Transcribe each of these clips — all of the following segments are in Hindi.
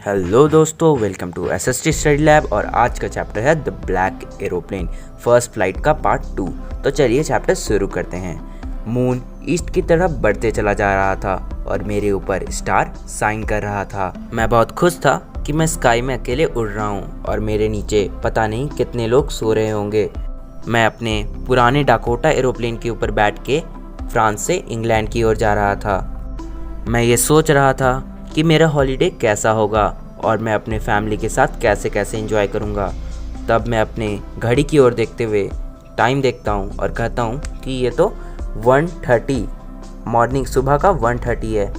हेलो दोस्तों, welcome to SST study lab. और आज का चैप्टर है the black aeroplane first flight का पार्ट 2। तो चलिए चैप्टर शुरू करते हैं। मून ईस्ट की तरफ बढ़ते चला जा रहा था और मेरे ऊपर स्टार साइन कर रहा था। मैं बहुत खुश था कि मैं स्काई में अकेले उड़ रहा हूँ और मेरे नीचे पता नहीं कितने लोग सो रहे होंगे। मैं अपने पुराने डाकोटा एरोप्लेन के ऊपर बैठ के फ्रांस से इंग्लैंड की ओर जा रहा था। मैं ये सोच रहा था कि मेरा हॉलीडे कैसा होगा और मैं अपने फैमिली के साथ कैसे कैसे एंजॉय करूँगा। तब मैं अपने घड़ी की ओर देखते हुए टाइम देखता हूँ और कहता हूँ कि ये तो 1:30 मॉर्निंग, सुबह का 1:30 है।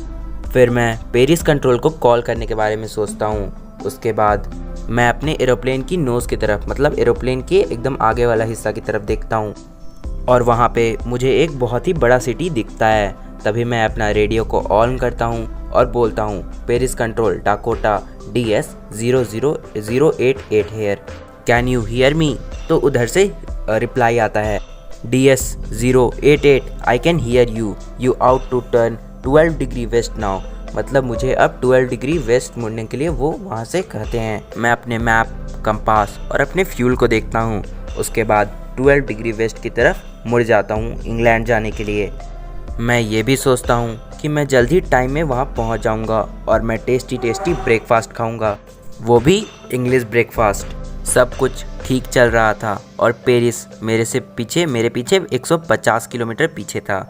फिर मैं पेरिस कंट्रोल को कॉल करने के बारे में सोचता हूँ। उसके बाद मैं अपने एरोप्लेन की नोज़ की तरफ, मतलब एरोप्लेन के एकदम आगे वाला हिस्सा की तरफ देखता हूँ और वहाँ पे मुझे एक बहुत ही बड़ा सिटी दिखता है। तभी मैं अपना रेडियो को ऑन करता हूँ और बोलता हूँ, Paris control Dakota DS 00088 here, can you hear me. तो उधर से रिप्लाई आता है, DS 088 I can hear you, you out to turn 12 degree west now. मतलब मुझे अब 12 डिग्री वेस्ट मुड़ने के लिए वो वहाँ से कहते हैं। मैं अपने मैप, कंपास और अपने फ्यूल को देखता हूँ। उसके बाद 12 डिग्री वेस्ट की तरफ मुड़ जाता हूँ इंग्लैंड जाने के लिए। मैं ये भी सोचता हूँ कि मैं जल्दी टाइम में वहाँ पहुँच जाऊँगा और मैं टेस्टी ब्रेकफास्ट खाऊँगा, वो भी इंग्लिश ब्रेकफास्ट। सब कुछ ठीक चल रहा था और पेरिस मेरे पीछे 150 किलोमीटर पीछे था।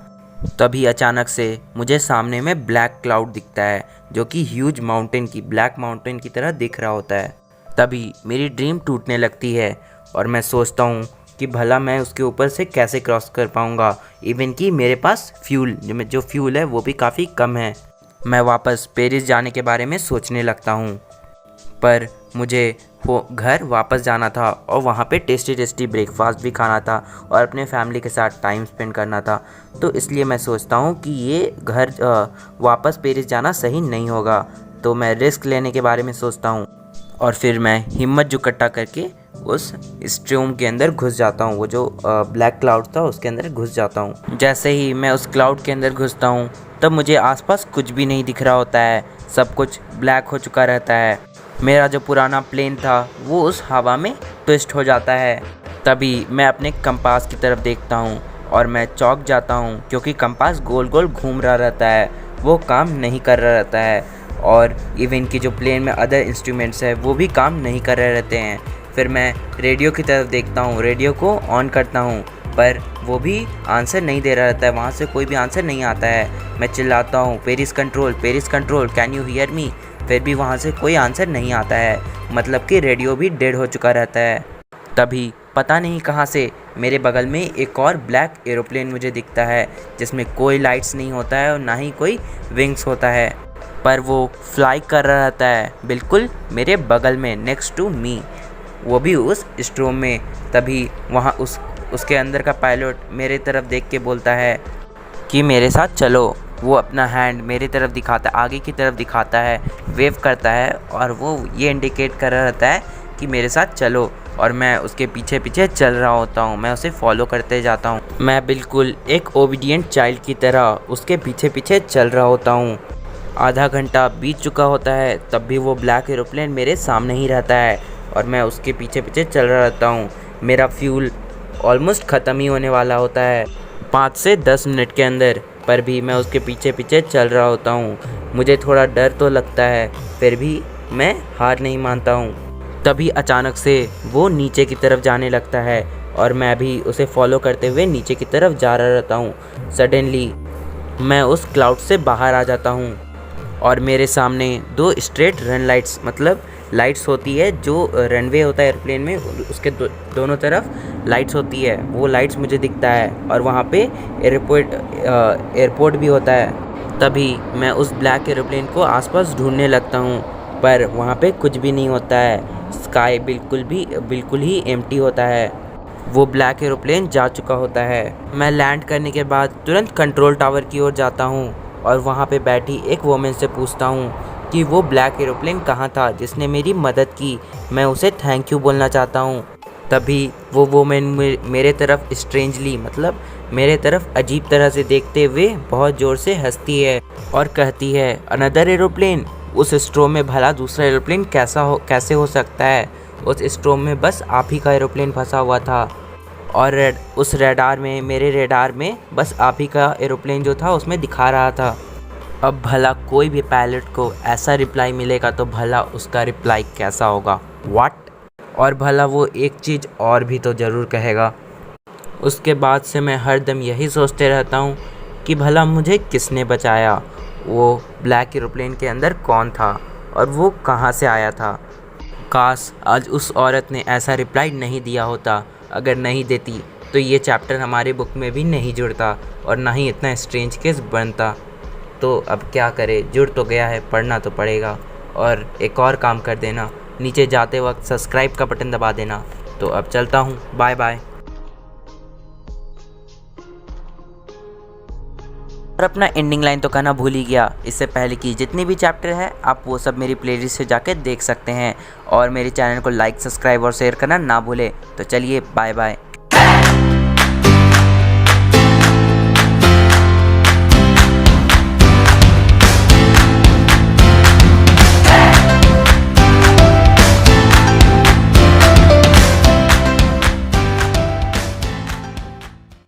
तभी अचानक से मुझे सामने में ब्लैक क्लाउड दिखता है, जो कि ह्यूज माउंटेन की, ब्लैक माउंटेन की तरह दिख रहा होता है। तभी मेरी ड्रीम टूटने लगती है और मैं सोचता हूँ कि भला मैं उसके ऊपर से कैसे क्रॉस कर पाऊँगा। इवन कि मेरे पास जो फ्यूल है वो भी काफ़ी कम है। मैं वापस पेरिस जाने के बारे में सोचने लगता हूँ, पर मुझे घर वापस जाना था और वहाँ पे टेस्टी ब्रेकफास्ट भी खाना था और अपने फैमिली के साथ टाइम स्पेंड करना था। तो इसलिए मैं सोचता हूँ कि ये घर वापस पेरिस जाना सही नहीं होगा। तो मैं रिस्क लेने के बारे में सोचता हूँ और फिर मैं हिम्मत जुकट्टा करके उस स्ट्रीम के अंदर घुस जाता हूँ। वो जो ब्लैक क्लाउड था उसके अंदर घुस जाता हूँ। जैसे ही मैं उस क्लाउड के अंदर घुसता हूँ तब मुझे आसपास कुछ भी नहीं दिख रहा होता है, सब कुछ ब्लैक हो चुका रहता है। मेरा जो पुराना प्लेन था वो उस हवा में ट्विस्ट हो जाता है। तभी मैं अपने कंपास की तरफ देखता हूँ और मैं चौंक जाता हूँ, क्योंकि कंपास गोल गोल घूम रहा रहता है, वो काम नहीं कर रहा रहता है। और इवन कि जो प्लेन में अदर इंस्ट्रूमेंट्स है वो भी काम नहीं कर रहे रहते हैं। फिर मैं रेडियो की तरफ देखता हूँ, रेडियो को ऑन करता हूँ, पर वो भी आंसर नहीं दे रहा रहता है, वहाँ से कोई भी आंसर नहीं आता है। मैं चिल्लाता हूँ, Paris control can you hear मी। फिर भी वहाँ से कोई आंसर नहीं आता है, मतलब कि रेडियो भी डेड हो चुका रहता है। तभी पता नहीं कहाँ से मेरे बगल में एक और ब्लैक एरोप्लेन मुझे दिखता है, जिसमें कोई लाइट्स नहीं होता है और ना ही कोई विंग्स होता है, पर वो फ्लाई कर रहा रहता है बिल्कुल मेरे बगल में, नेक्स्ट टू मी, वो भी उस स्ट्रोम में। तभी वहाँ उसके अंदर का पायलट मेरे तरफ देख के बोलता है कि मेरे साथ चलो। वो अपना हैंड मेरे तरफ दिखाता है, आगे की तरफ दिखाता है, वेव करता है और वो ये इंडिकेट कर रहा रहता है कि मेरे साथ चलो। और मैं उसके पीछे पीछे चल रहा होता हूँ, मैं उसे फॉलो करते जाता हूँ। मैं बिल्कुल एक ओबीडियंट चाइल्ड की तरह उसके पीछे पीछे चल रहा होता हूँ। आधा घंटा बीत चुका होता है, तब भी वो ब्लैक एरोप्लेन मेरे सामने ही रहता है और मैं उसके पीछे पीछे चल रहा रहता हूँ। मेरा फ्यूल ऑलमोस्ट ख़त्म ही होने वाला होता है 5 से 10 मिनट के अंदर, पर भी मैं उसके पीछे पीछे चल रहा होता हूँ। मुझे थोड़ा डर तो लगता है, फिर भी मैं हार नहीं मानता हूँ। तभी अचानक से वो नीचे की तरफ जाने लगता है और मैं भी उसे फॉलो करते हुए नीचे की तरफ जा रहा रहता हूँ। सडनली मैं उस क्लाउड से बाहर आ जाता हूँ और मेरे सामने 2 स्ट्रेट रन लाइट्स, मतलब लाइट्स होती है जो रनवे होता है एयरप्लेन में, उसके दोनों तरफ लाइट्स होती है, वो लाइट्स मुझे दिखता है और वहाँ पे एयरपोर्ट भी होता है। तभी मैं उस ब्लैक एरोप्लेन को आसपास ढूंढने लगता हूँ, पर वहाँ पे कुछ भी नहीं होता है। स्काई बिल्कुल ही एम्प्टी होता है, वो ब्लैक एरोप्लेन जा चुका होता है। मैं लैंड करने के बाद तुरंत कंट्रोल टावर की ओर जाता हूँ और वहाँ पे बैठी एक वोमेन से पूछता हूँ कि वो ब्लैक एरोप्लेन कहाँ था जिसने मेरी मदद की। मैं उसे थैंक यू बोलना चाहता हूँ। तभी वो वोमेन मेरे तरफ स्ट्रेंजली, मतलब मेरे तरफ अजीब तरह से देखते हुए बहुत ज़ोर से हंसती है और कहती है, अनदर एरोप्लेन, उस स्ट्रोम में भला दूसरा एरोप्लेन कैसे हो सकता है। उस स्ट्रोम में बस आप ही का एरोप्लेन फंसा हुआ था और उस रेडार में, मेरे रेडार में बस आप ही का एरोप्लेन जो था उसमें दिखा रहा था। अब भला कोई भी पायलट को ऐसा रिप्लाई मिलेगा तो भला उसका रिप्लाई कैसा होगा, व्हाट। और भला वो एक चीज़ और भी तो ज़रूर कहेगा। उसके बाद से मैं हर दम यही सोचते रहता हूँ कि भला मुझे किसने बचाया, वो ब्लैक एरोप्लेन के अंदर कौन था और वो कहाँ से आया था। काश आज उस औरत ने ऐसा रिप्लाई नहीं दिया होता। अगर नहीं देती तो ये चैप्टर हमारी बुक में भी नहीं जुड़ता और ना ही इतना स्ट्रेंज केस बनता। तो अब क्या करें, जुड़ तो गया है, पढ़ना तो पड़ेगा। और एक और काम कर देना, नीचे जाते वक्त सब्सक्राइब का बटन दबा देना। तो अब चलता हूँ, बाय बाय। और अपना एंडिंग लाइन तो कहना भूल ही गया। इससे पहले की जितनी भी चैप्टर है आप वो सब मेरी प्लेलिस्ट से जाके देख सकते हैं। और मेरे चैनल को लाइक, सब्सक्राइब और शेयर करना ना भूलें। तो चलिए बाय बाय।